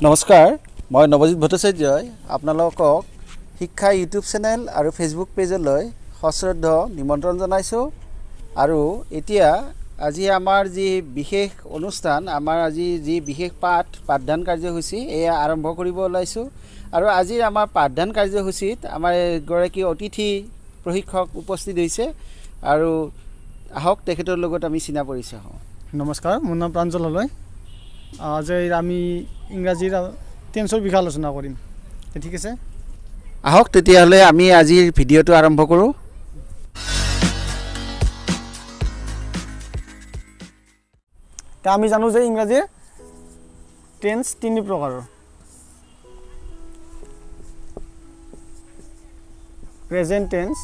নমস্কাৰ, মই নৱজিৎ ভট্টাচাৰ্যই আপোনালোকক শিক্ষা ইউটিউব চেনেল আৰু ফেচবুক পেজলৈ সশ্ৰদ্ধ নিমন্ত্ৰণ জনাইছোঁ। আৰু এতিয়া আজি আমাৰ যি বিশেষ অনুষ্ঠান, আমাৰ আজি যি বিশেষ পাঠদান কাৰ্যসূচী এয়া আৰম্ভ কৰিব ওলাইছোঁ। আৰু আজিৰ আমাৰ পাঠদান কাৰ্যসূচীত আমাৰ এগৰাকী অতিথি প্ৰশিক্ষক উপস্থিত হৈছে আৰু আহক তেখেতৰ লগত আমি চিনা পৰিচয় হওঁ। নমস্কাৰ, মোৰ নাম প্ৰাঞ্জল হলৈ। আজি আমি ইংৰাজীৰ টেন্সৰ বিষয়ে আলোচনা কৰিম। ঠিক আছে, আহক তেতিয়াহ'লে আমি আজিৰ ভিডিঅ'টো আৰম্ভ কৰোঁ। আমি জানো যে ইংৰাজীৰ টেন্স তিনি প্ৰকাৰৰ: প্ৰেজেণ্ট টেন্স,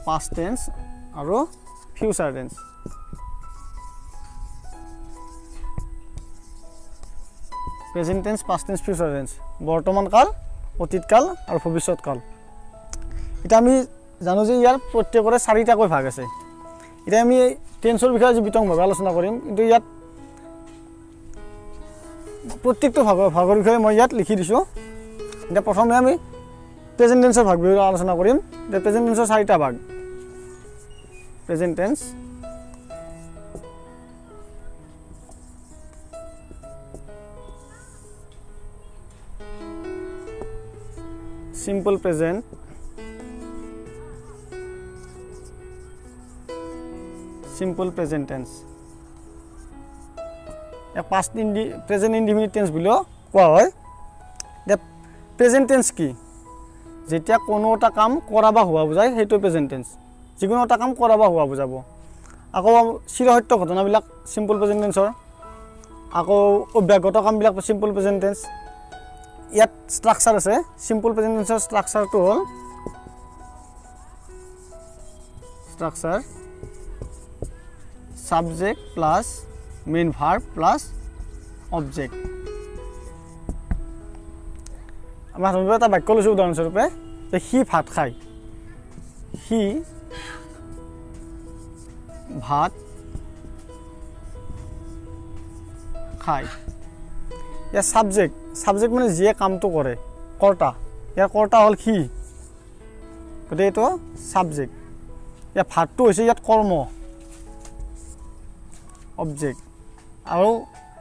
past tense আৰু future tense। Present tense, past tense, future tense, বৰ্তমান কাল, অতীত কাল আৰু ভৱিষ্যৎ কাল। এতিয়া আমি জানো যে ইয়াৰ প্ৰত্যেকৰে চাৰিটাকৈ ভাগ আছে। এতিয়া আমি টেন্সৰ বিষয়ে আজি বিতংভাৱে আলোচনা কৰিম, কিন্তু ইয়াত প্ৰত্যেকটো ভাগৰ বিষয়ে মই ইয়াত লিখি দিছোঁ। এতিয়া প্ৰথমে আমি প্ৰেজেণ্ট টেন্সৰ ভাগ বিষয়ে আলোচনা কৰিম। এতিয়া প্ৰেজেণ্ট টেন্সৰ চাৰিটা ভাগ: present tense, simple present, simple present tense. এক পাষ্ট প্ৰেজেণ্ট ইনডিফিনিট টেন্স বুলিও কোৱা হয়। এতিয়া প্ৰেজেণ্ট টেন্স কি? যেতিয়া কোনো এটা কাম কৰা বা হোৱা বুজায় সেইটো প্ৰেজেণ্ট টেন্স। যিকোনো এটা কাম কৰা বা হোৱা বুজাব। আকৌ চিৰসত্য ঘটনাবিলাক চিম্পল প্ৰেজেণ্ট টেন্সৰ। আকৌ অভ্যাগত কামবিলাক চিম্পল প্ৰেজেণ্ট টেন্স। ইয়াত ষ্ট্ৰাকচাৰ আছে। চিম্পল প্ৰেজেণ্ট টেন্সৰ ষ্ট্ৰাকচাৰটো হ'ল structure subject plus main verb plus object. আমি সাধাৰণতে এটা বাক্য লৈছোঁ উদাহৰণস্বৰূপে, যে সি ভাত খায়। সি ভাত খায়। ইয়াৰ ছাবজেক্ট মানে যিয়ে কামটো কৰে, কৰ্তা। ইয়াৰ কৰ্তা হ'ল সি, গতিকে এইটো ছাবজেক্ট। ইয়াৰ ভাতটো হৈছে ইয়াত কৰ্ম, অবজেক্ট। আৰু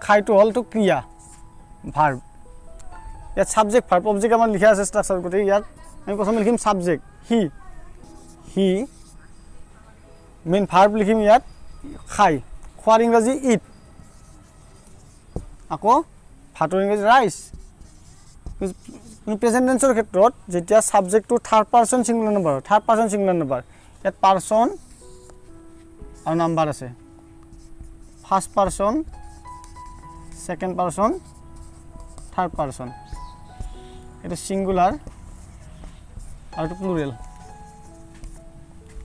খাইটো হ'ল তো ক্ৰিয়া, ভাৰ্ব। ইয়াত ছাবজেক্ট ভাৰ্ব অবজেক্ট আমাৰ লিখা আছে ষ্ট্ৰাকচাৰ। গতিকে ইয়াত আমি প্ৰথমে লিখিম ছাবজেক্ট সি। মেইন ভাৰ্ব লিখিম ইয়াত খায়। খোৱাৰ ইংৰাজী ইট। আকৌ ভাতৰ ইংৰাজী ৰাইচ। প্ৰেজেণ্ট টেন্সৰ ক্ষেত্ৰত যেতিয়া ছাবজেক্টটো থাৰ্ড পাৰ্চন ছিংগুলাৰ নাম্বাৰ, ইয়াত পাৰ্চন আৰু নাম্বাৰ আছে। First person, second person, third person. এইটো ছিংগুলাৰ আৰু এইটো plural.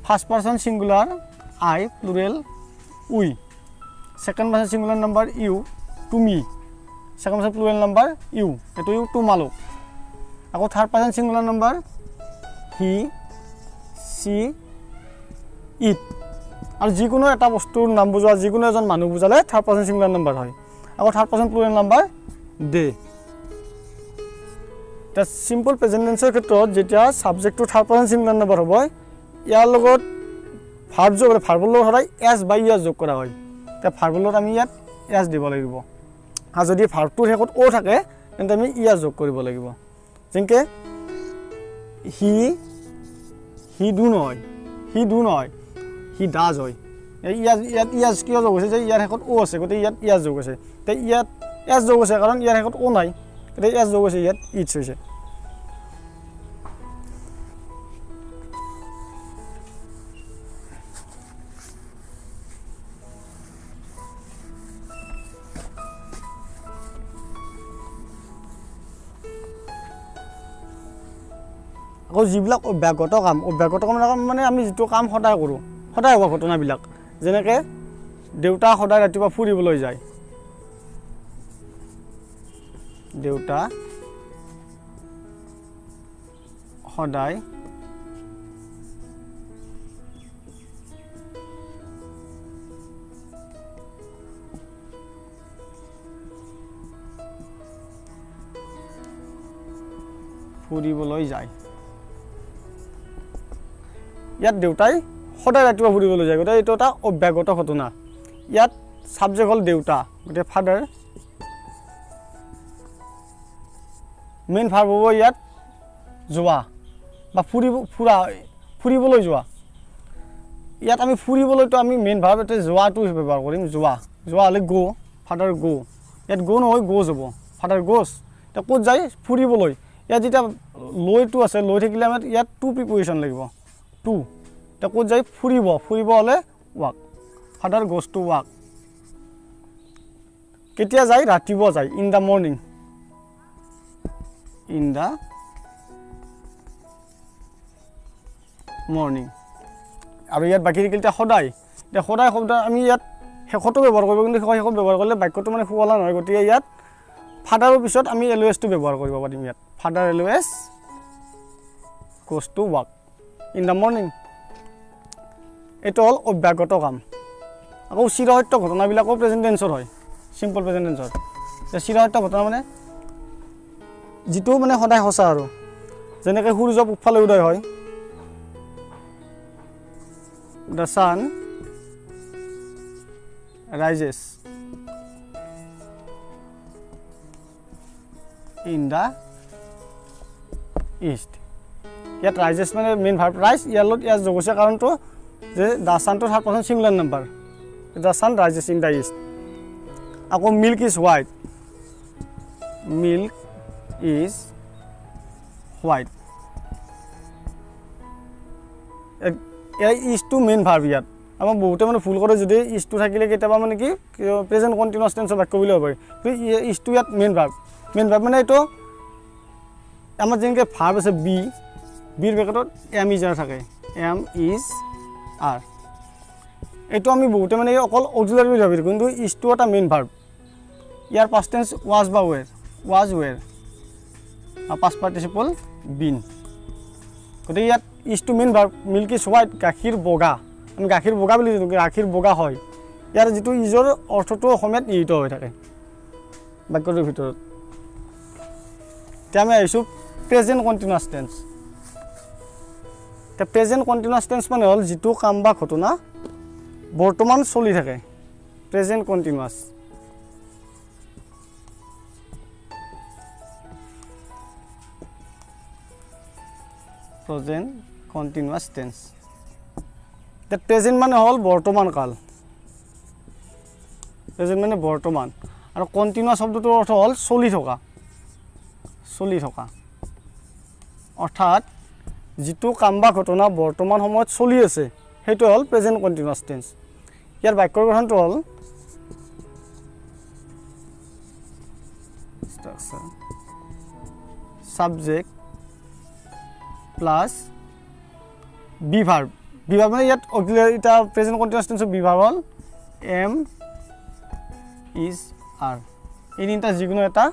First person singular I, plural we. Second person singular number you, তুমি। Second person plural number you, এইটো ইউ তোমালোক। আকৌ third person singular number he, she, it. আৰু যিকোনো এটা বস্তুৰ নাম বুজোৱা, যিকোনো এজন মানুহ বুজালে থাৰ্ড পাৰ্চন ছিংগুলাৰ নাম্বাৰ হয়। আকৌ থাৰ্ড পাৰ্চন প্লুৰেল নাম্বাৰ দে। এতিয়া চিম্পল প্ৰেজেণ্ট টেন্সৰ ক্ষেত্ৰত যেতিয়া ছাবজেক্টটো থাৰ্ড পাৰ্চন ছিংগুলাৰ নাম্বাৰ হ'ব, ইয়াৰ লগত ভাৰ্ব যোগ কৰে। ভাৰ্বৰ লগত সদায় এছ বা ইয়াছ যোগ কৰা হয়। এতিয়া ভাৰ্বৰ লগত আমি ইয়াত এছ দিব লাগিব। আৰু যদি ভাৰ্বটোৰ শেষত অ' থাকে, তেন্তে আমি ইয়াছ যোগ কৰিব লাগিব। যেনেকৈ সি ডু নহয়, সি ডাজ হয়। ইয়াত ইয়াছ কিয় যোগ হৈছে? যে ইয়াৰ শেষত অ' আছে, গতিকে ইয়াত ইয়াছ যোগ আছে। এতিয়া ইয়াত এছ যোগ আছে কাৰণ ইয়াৰ শেষত অ' নাই, গতিকে এছ যোগ আছে, ইয়াত ইটছ হৈছে। আকৌ যিবিলাক অভ্যাগত কাম মানে আমি যিটো কাম সদায় কৰোঁ, সদায় হোৱা ঘটনাবিলাক। যেনেকৈ দেউতা সদায় ৰাতিপুৱা ফুৰিবলৈ যায়। দেউতা সদায় ফুৰিবলৈ যায় ইয়াত দেউতাই সদায় ৰাতিপুৱা ফুৰিবলৈ যায় গতিকে এইটো এটা অভ্যাসগত ঘটনা ইয়াত সাবজেক্ট হ'ল দেউতা গতিকে ফাদাৰ মেইন ভাৰ্ব হ'ব ইয়াত যোৱা বা ফুৰিবলৈ যোৱা ইয়াত আমি ফুৰিবলৈতো আমি মেইন ভাৰ্ব এটা যোৱাটো ব্যৱহাৰ কৰিম যোৱা হ'লে গো ফাদাৰ গো ইয়াত গো নহয় গোজ হ'ব ফাদাৰ গোজ এতিয়া ক'ত যায় ফুৰিবলৈ ইয়াত যেতিয়া লৈটো আছে লৈ থাকিলে আমাৰ ইয়াত টু প্ৰিপজিশ্যন লাগিব টু এতিয়া ক'ত যায় ফুৰিব হ'লে walk father goes to walk কেতিয়া যায় ৰাতিপুৱা যায় ইন দ্য মৰ্ণিং আৰু ইয়াত বাকী থাকিল এতিয়া সদায় শব্দ আমি ইয়াত শেষতো ব্যৱহাৰ কৰিব কিন্তু শেষত ব্যৱহাৰ কৰিলে বাক্যটো মানে সুৱলা নহয় গতিকে ইয়াত ফাদাৰৰ পিছত আমি এলওএছটো ব্যৱহাৰ কৰিব পাৰিম ইয়াত father always goes to walk in the morning এইটো হ'ল অভ্যাসগত কাম আকৌ চিৰসত্য ঘটনাবিলাকো প্ৰেজেণ্ট টেন্সৰ হয় চিম্পল প্ৰেজেণ্ট টেন্সৰ চিৰসত্য ঘটনা মানে যিটো মানে সদায় সঁচা আৰু যেনেকৈ সূৰ্য পূবফালে উদয় হয় the sun rises in the east ইয়াত rises মানে মেইন ভাৰ্ব rise ইয়াত যোগ হৈছে কাৰণটো যে the sun টো third person singular number the sun rises in the east আকৌ milk is white ইজটো মেইন ভাৰ্ব ইয়াত আমাৰ বহুতে মানে ভুল কৰে যদি ইজটো থাকিলে কেতিয়াবা মানে কি প্ৰেজেণ্ট কণ্টিনিউৱাছ টেন্সৰ বাক্য বুলি হ'ব পাৰে ইজটো ইয়াত মেইন ভাৰ্ব মানে এইটো আমাৰ যেনেকৈ ভাৰ্ব আছে বিৰ ব্ৰেকেটত এম ইজ আৰ থাকে এম ইজ আৰ এইটো আমি বহুতে মানে অকল অক্সিলাৰী বুলি ভাবি কিন্তু ইজটো এটা মেইন ভাৰ্ব ইয়াৰ পাষ্ট টেন্স ৱাজ বা ৱেৰ পাষ্ট পাৰ্টিচিপল বিন গতিকে ইয়াত ইজটো main verb milk is white গাখীৰ বগা আমি গাখীৰ বগা বুলি জানো গাখীৰ বগা হয় ইয়াৰ যিটো ইজৰ অৰ্থটো অসমীয়াত নিহিত হৈ থাকে বাক্যটোৰ ভিতৰত এতিয়া আমি আহিছোঁ প্ৰেজেণ্ট কণ্টিনিউৱাছ টেন্স এতিয়া প্ৰেজেণ্ট কণ্টিনিউৱাছ টেন্স মানে হ'ল যিটো কাম বা ঘটনা বৰ্তমান চলি থাকে present continuous present continuous tense এতিয়া প্ৰেজেণ্ট মানে হ'ল বৰ্তমান কাল প্ৰেজেণ্ট মানে বৰ্তমান আৰু কণ্টিনিউৱাছ শব্দটোৰ অৰ্থ হ'ল চলি থকা অৰ্থাৎ যিটো কাম বা ঘটনা বৰ্তমান সময়ত চলি আছে সেইটো হ'ল প্ৰেজেণ্ট কণ্টিনিউৱাছ টেন্স ইয়াৰ বাক্যৰ গঠনটো হ'ল সাবজেক্ট প্লাছ বি ভাৰ্ব মানে ইয়াত অক্সিলাৰী এটা প্ৰেজেণ্ট কণ্টিনিউৱাছ টেন্সৰ বি ভাৰ্ব হ'ল এম ইজ আৰ এই তিনিটা যিকোনো এটা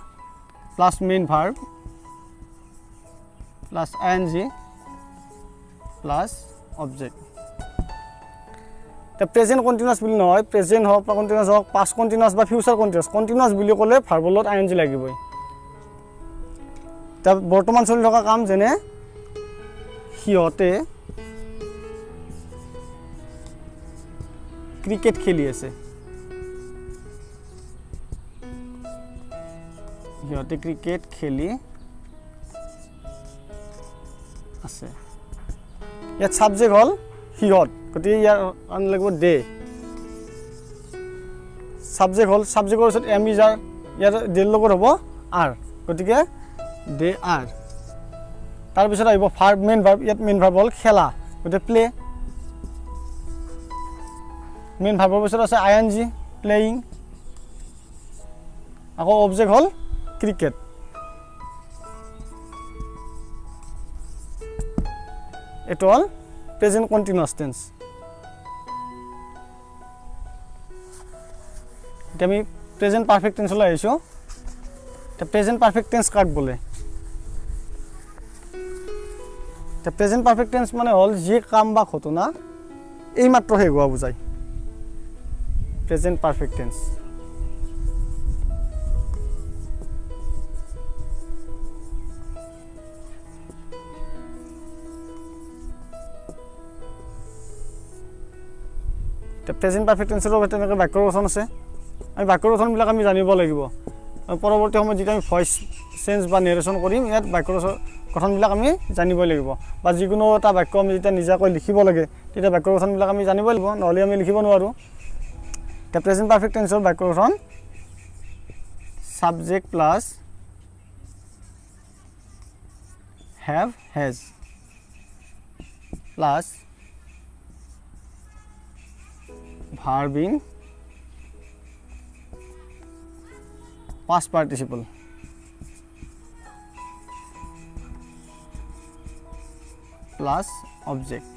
plus main verb plus ING plus object এতিয়া প্ৰেজেণ্ট কণ্টিনিউৱাছ বুলি নহয় প্ৰেজেণ্ট হওক বা কণ্টিনিউৱাছ হওক পাষ্ট কণ্টিনিউৱাছ বা ফিউচাৰ কণ্টিনিউৱাছ বুলি ক'লে ভাৰ্বৰ লগত ING লাগিবই এতিয়া বৰ্তমান চলি থকা কাম যেনে সিহঁতে ক্ৰিকেট খেলি আছে ইয়াত সাবজেক্ট হ'ল সিহঁত গতিকে ইয়াৰ লাগিব দে সাবজেক্টৰ পিছত এম ইজ আৰ ইয়াত দেৰ লগত হ'ব আৰ গতিকে দে আৰ তাৰপিছত আহিব ভাৰ্ব মেইন ভাৰ্ব ইয়াত মেইন ভাৰ্ব হ'ল খেলা গতিকে প্লে মেইন ভাৰ্বৰ পিছত আছে ING প্লেয়িং আকৌ অবজেক্ট হ'ল ক্ৰিকেট এইটো হ'ল প্ৰেজেণ্ট কণ্টিনিউৱাছ টেন্স এতিয়া আমি প্ৰেজেণ্ট পাৰফেক্ট টেন্সলৈ আহিছোঁ এতিয়া প্ৰেজেণ্ট পাৰফেক্ট টেন্স কাক বোলে এতিয়া প্ৰেজেণ্ট পাৰফেক্ট টেন্স মানে হ'ল যি কাম বা ঘটনা এইমাত্ৰ শেষ হোৱা বুজায় present perfect tense present perfect টেন্সৰো তেনেকৈ বাক্যৰ গঠন আছে আমি বাক্যৰ গঠনবিলাক আমি জানিব লাগিব পৰৱৰ্তী সময়ত যেতিয়া আমি ভইচ চেঞ্জ বা নেৰেশ্যন কৰিম ইয়াত বাক্যৰ গঠনবিলাক আমি জানিবই লাগিব বা যিকোনো এটা বাক্য আমি যেতিয়া নিজাকৈ লিখিব লাগে তেতিয়া বাক্যৰ গঠনবিলাক আমি জানিবই লাগিব নহ'লে আমি লিখিব নোৱাৰোঁ এতিয়া প্ৰেজেণ্ট পাৰফেক্ট টেন্সৰ বাক্যৰ গঠন subject plus have has plus verb in past participle plus object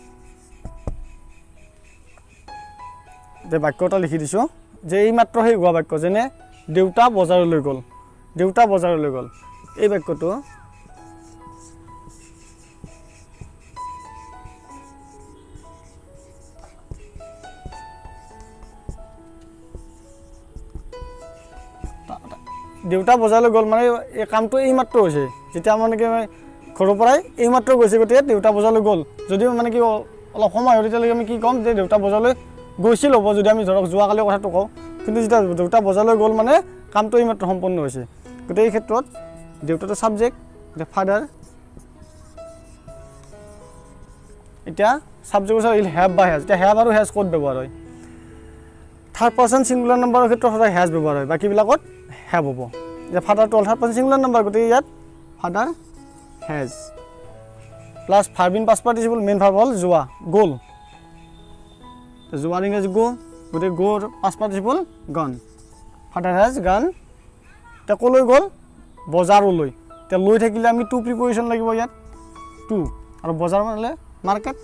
যে বাক্যটা লিখি দিছোঁ যে এই মাত্ৰ সেই হোৱা বাক্য যেনে দেউতা বজাৰলৈ গ'ল এই বাক্যটো দেউতা বজাৰলৈ গ'ল মানে এই কামটো এইমাত্ৰ হৈছে যেতিয়া মানে কি ঘৰৰ পৰাই এইমাত্ৰ গৈছে গতিকে দেউতা বজাৰলৈ গ'ল যদিও মানে কি অলপ সময় হয় তেতিয়ালৈকে আমি কি ক'ম যে দেউতা বজাৰলৈ গৈছিল হ'ব যদি আমি ধৰক যোৱাকালি কথাটো কওঁ কিন্তু যেতিয়া দেউতা বজাৰলৈ গ'ল মানে কামটো এইমাত্ৰ সম্পন্ন হৈছে গতিকে এই ক্ষেত্ৰত দেউতাটো ছাবজেক্ট ফাদাৰ এতিয়া ছাবজেক্ট হৈছে হেভ বা হেজ এতিয়া হেভ আৰু হেজ ক'ত ব্যৱহাৰ হয় থাৰ্ড পাৰ্চন ছিংগুলাৰ নাম্বাৰৰ ক্ষেত্ৰত সদায় হেজ ব্যৱহাৰ হয় বাকীবিলাকত হেভ হ'ব যে ফাদাৰটো হ'ল থাৰ্ড পাৰ্চন ছিংগুলাৰ নাম্বাৰ গতিকে ইয়াত father has plus verb in past participle main verb হ'ল যোৱা গ'ল যোৱাৰ ইংৰাজী গো গতিকে গোৰ past participle gone father has gone এতিয়া ক'লৈ গ'ল বজাৰলৈ এতিয়া লৈ থাকিলে আমি টু প্ৰিপজিশ্যন লাগিব ইয়াত টু আৰু বজাৰ মানে মাৰ্কেট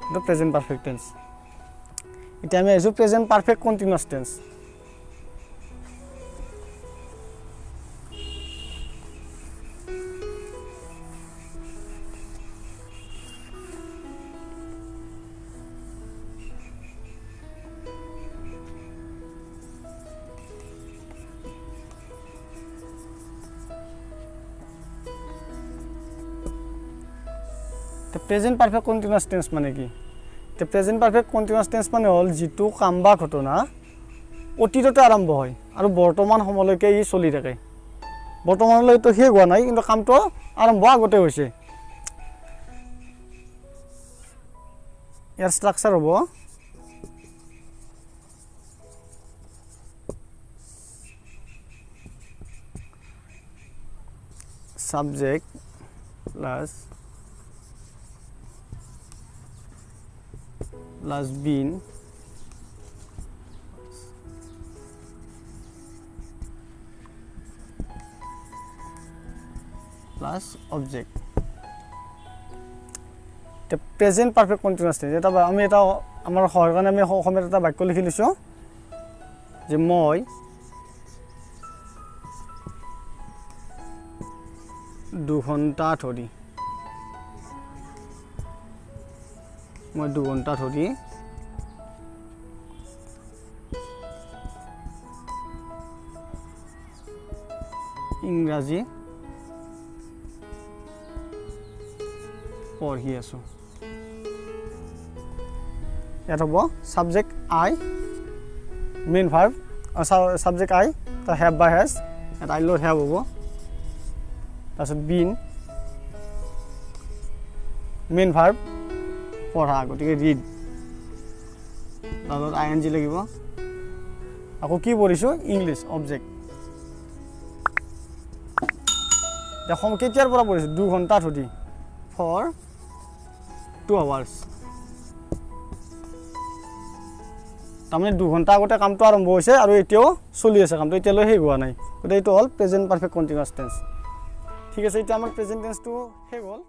এইটো প্ৰেজেণ্ট পাৰফেক্ট টেন্স এতিয়া আমি আহিছোঁ present perfect continuous tense present perfect continuous tense মানে কি এতিয়া প্ৰেজেণ্ট পাৰফেক্ট কণ্টিনিউৱাছ টেন্স মানে হ'ল যিটো কাম বা ঘটনা অতীততে আৰম্ভ হয় আৰু বৰ্তমান সময়লৈকে ই চলি থাকে বৰ্তমানলৈতো শেষ হোৱা নাই কিন্তু কামটো আৰম্ভ আগতে হৈছে ইয়াৰ ষ্ট্ৰাকচাৰ হ'ব subject plus been plus object the present perfect continuous tense এটা আমি এটা আমাৰ সহায়ৰ কাৰণে আমি অসমীয়াত এটা বাক্য লিখি লৈছোঁ যে মই 2 ঘণ্টা ধৰি মই 2 ঘণ্টা ধৰি ইংৰাজী পঢ়ি আছোঁ ইয়াত হ'ব ছাবজেক্ট আই মেইন ভাৰ্ব ছাবজেক্ট আই তাৰ হেভ বা হেজ ইয়াত আই লগত হেভ হ'ব তাৰপিছত বিন মেইন ভাৰ্ব পঢ়া গতিকে ৰিড তাৰপিছত আই এন জি লাগিব আকৌ কি পঢ়িছোঁ ইংলিছ অবজেক্ট এতিয়া কেতিয়াৰ পৰা পঢ়িছোঁ 2 ঘণ্টা ধৰি ফৰ 2 hours তাৰমানে 2 ঘণ্টা আগতে কামটো আৰম্ভ হৈছে আৰু এতিয়াও চলি আছে কামটো এতিয়ালৈ শেষ হোৱা নাই গতিকে এইটো হ'ল প্ৰেজেণ্ট পাৰফেক্ট কণ্টিনিউৱাছ টেন্স ঠিক আছে এতিয়া আমাৰ প্ৰেজেণ্ট টেন্সটো শেষ হ'ল